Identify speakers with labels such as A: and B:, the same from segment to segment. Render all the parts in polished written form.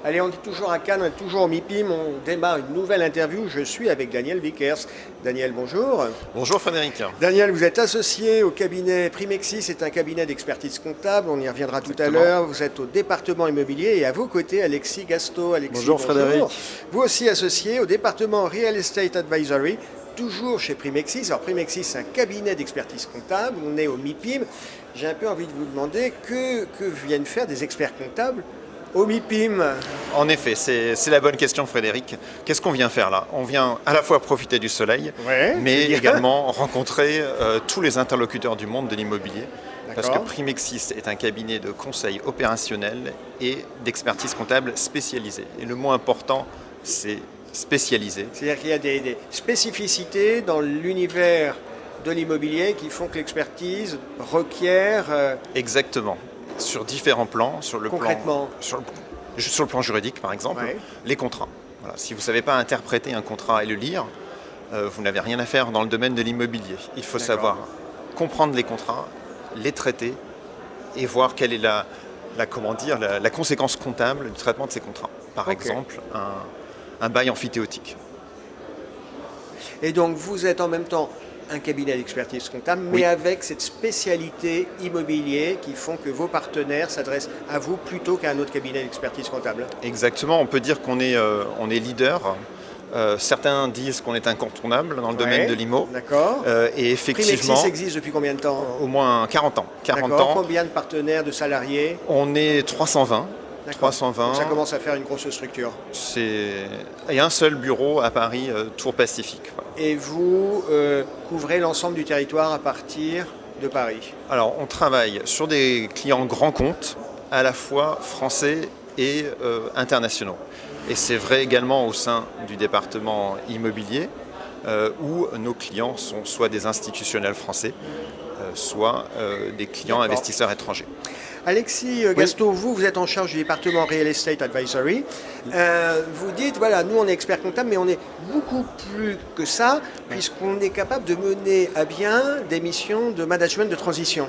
A: Allez, on est toujours à Cannes, on est toujours au MIPIM, on démarre une nouvelle interview. Je suis avec Daniel Vickers. Daniel, bonjour.
B: Bonjour Frédéric.
A: Daniel, vous êtes associé au cabinet Primexis, c'est un cabinet d'expertise comptable, on y reviendra tout à l'heure. Vous êtes au département immobilier et à vos côtés, Alexis Gasto. Alexis,
C: bonjour Frédéric.
A: Vous aussi associé au département Real Estate Advisory, toujours chez Primexis. Alors Primexis, c'est un cabinet d'expertise comptable, on est au MIPIM. J'ai un peu envie de vous demander que viennent faire des experts comptables au MIPIM.
B: En effet, c'est la bonne question Frédéric. Qu'est-ce qu'on vient faire là? On vient à la fois profiter du soleil, mais également rencontrer tous les interlocuteurs du monde de l'immobilier. Parce que Primexis est un cabinet de conseil opérationnel et d'expertise comptable spécialisé. Et le mot important, c'est spécialisé.
A: C'est-à-dire qu'il y a des spécificités dans l'univers de l'immobilier qui font que l'expertise requiert...
B: Exactement. Sur différents plans, sur le plan juridique par exemple, les contrats. Voilà. Si vous ne savez pas interpréter un contrat et le lire, vous n'avez rien à faire dans le domaine de l'immobilier. Il faut savoir comprendre les contrats, les traiter et voir quelle est la conséquence comptable du traitement de ces contrats. Par exemple, un bail emphytéotique.
A: Et donc vous êtes en même temps un cabinet d'expertise comptable, mais avec cette spécialité immobilier qui font que vos partenaires s'adressent à vous plutôt qu'à un autre cabinet d'expertise comptable.
B: Exactement, on peut dire qu'on est leader. Certains disent qu'on est incontournable dans le domaine de l'IMO.
A: D'accord.
B: Et effectivement...
A: Primexis existe depuis combien de temps?
B: Au moins 40 ans. 40 ans.
A: Combien de partenaires, de salariés?
B: On est 320. 320.
A: Donc ça commence à faire une grosse structure.
B: Il y a un seul bureau à Paris, Tour Pacifique. Voilà.
A: Et vous couvrez l'ensemble du territoire à partir de Paris?
B: Alors, on travaille sur des clients grands comptes, à la fois français et internationaux. Et c'est vrai également au sein du département immobilier, où nos clients sont soit des institutionnels français, soit des clients investisseurs étrangers.
A: Alexis Gasto, vous êtes en charge du département Real Estate Advisory. Vous dites, voilà, nous on est experts comptables, mais on est beaucoup plus que ça, puisqu'on est capable de mener à bien des missions de management de transition.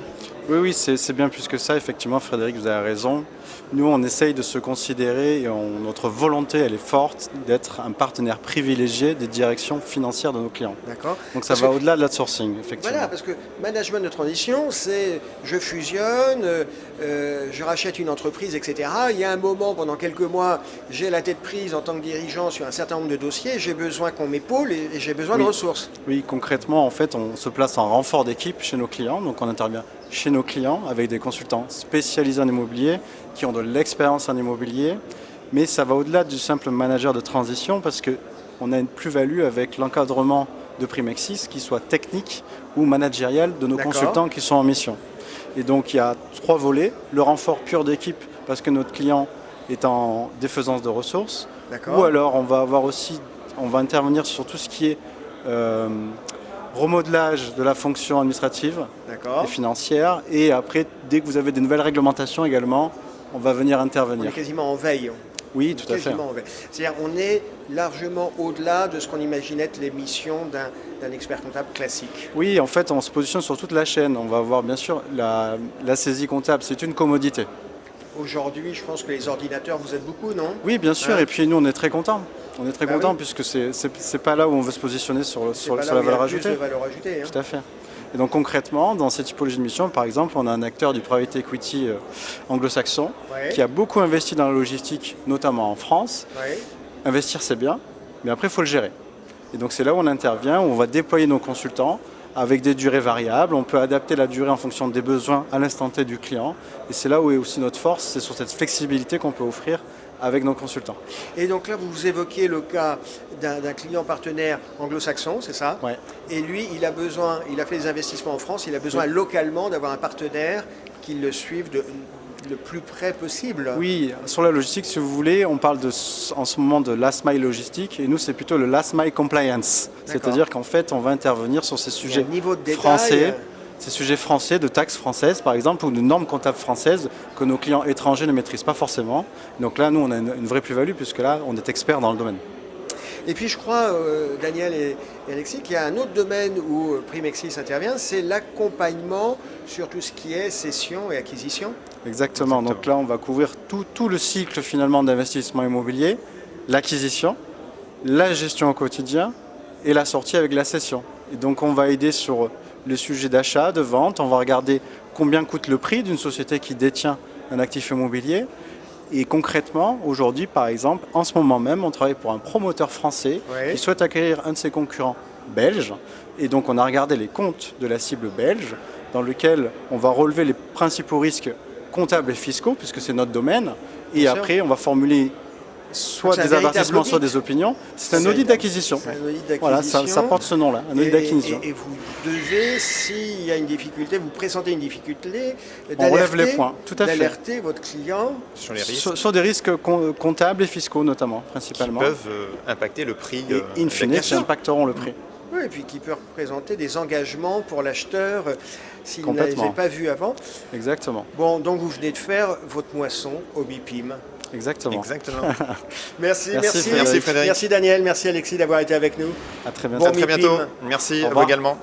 C: Oui, c'est bien plus que ça, effectivement, Frédéric, vous avez raison. Nous, on essaye de se considérer, et notre volonté, elle est forte, d'être un partenaire privilégié des directions financières de nos clients.
A: D'accord.
C: Donc ça va au-delà de l'outsourcing, effectivement.
A: Voilà, parce que management de transition, c'est je fusionne, je rachète une entreprise, etc. Il y a un moment, pendant quelques mois, j'ai la tête prise en tant que dirigeant sur un certain nombre de dossiers, j'ai besoin qu'on m'épaule et j'ai besoin de ressources.
C: Oui, concrètement, en fait, on se place en renfort d'équipe chez nos clients, donc on intervient chez nos clients avec des consultants spécialisés en immobilier qui ont de l'expérience en immobilier, mais ça va au-delà du simple manager de transition parce qu'on a une plus-value avec l'encadrement de Primexis, qui soit technique ou managérial de nos consultants qui sont en mission. Et donc il y a 3 volets, le renfort pur d'équipe parce que notre client est en défaisance de ressources, ou alors on va intervenir sur tout ce qui est remodelage de la fonction administrative et financière, et après, dès que vous avez des nouvelles réglementations également, on va venir intervenir.
A: On est quasiment en veille.
C: Oui, tout à fait.
A: C'est-à-dire on est largement au-delà de ce qu'on imaginait être les missions d'un expert comptable classique.
C: Oui, en fait, on se positionne sur toute la chaîne. On va avoir bien sûr la saisie comptable, c'est une commodité.
A: Aujourd'hui, je pense que les ordinateurs, vous êtes beaucoup, non?
C: Oui, bien sûr, et puis nous, on est très contents. On est très contents puisque c'est pas là où on veut se positionner sur la valeur ajoutée. Tout à fait. Et donc concrètement, dans cette typologie de mission, par exemple, on a un acteur du private equity anglo-saxon qui a beaucoup investi dans la logistique, notamment en France. Investir, c'est bien, mais après, il faut le gérer. Et donc c'est là où on intervient, où on va déployer nos consultants avec des durées variables. On peut adapter la durée en fonction des besoins à l'instant T du client. Et c'est là où est aussi notre force, c'est sur cette flexibilité qu'on peut offrir avec nos consultants.
A: Et donc là, vous évoquez le cas d'un client partenaire anglo-saxon, c'est ça? Et lui, il a fait des investissements en France, il a besoin localement d'avoir un partenaire qui le suive le plus près possible.
C: Oui, sur la logistique, si vous voulez, on parle en ce moment de last mile logistique, et nous, c'est plutôt le last mile compliance. C'est-à-dire qu'en fait, on va intervenir sur ces sujets français. Ces sujets français, de taxes françaises par exemple, ou de normes comptables françaises que nos clients étrangers ne maîtrisent pas forcément. Donc là, nous, on a une vraie plus-value puisque là, on est expert dans le domaine.
A: Et puis je crois, Daniel et Alexis, qu'il y a un autre domaine où Primexis intervient, c'est l'accompagnement sur tout ce qui est cession et acquisition.
C: Exactement. Donc là, on va couvrir tout le cycle finalement d'investissement immobilier, l'acquisition, la gestion au quotidien et la sortie avec la cession. Et donc on va aider sur le sujet d'achat, de vente, on va regarder combien coûte le prix d'une société qui détient un actif immobilier. Et concrètement, aujourd'hui par exemple, en ce moment même, on travaille pour un promoteur français qui souhaite acquérir un de ses concurrents belges. Et donc on a regardé les comptes de la cible belge, dans lequel on va relever les principaux risques comptables et fiscaux, puisque c'est notre domaine. Et après, on va formuler soit des avertissements, soit des opinions. C'est un audit d'acquisition. Voilà, ça porte ce nom-là, un audit d'acquisition.
A: Et vous devez, s'il y a une difficulté, vous présentez une difficulté,
C: on relève les points, tout à fait.
A: D'alerter votre client
B: sur les risques.
C: Sur des risques comptables et fiscaux notamment, principalement.
B: Qui peuvent impacter le prix.
C: Et in fine, qui impacteront le prix.
A: Oui, et puis qui peut représenter des engagements pour l'acheteur s'il ne l'avait pas vu avant.
C: Exactement.
A: Bon, donc vous venez de faire votre moisson au BIPIM.
C: Exactement.
A: Merci
B: Frédéric.
A: Merci Daniel, merci Alexis d'avoir été avec nous.
C: À très bientôt.
B: À très bientôt. Merci à vous également.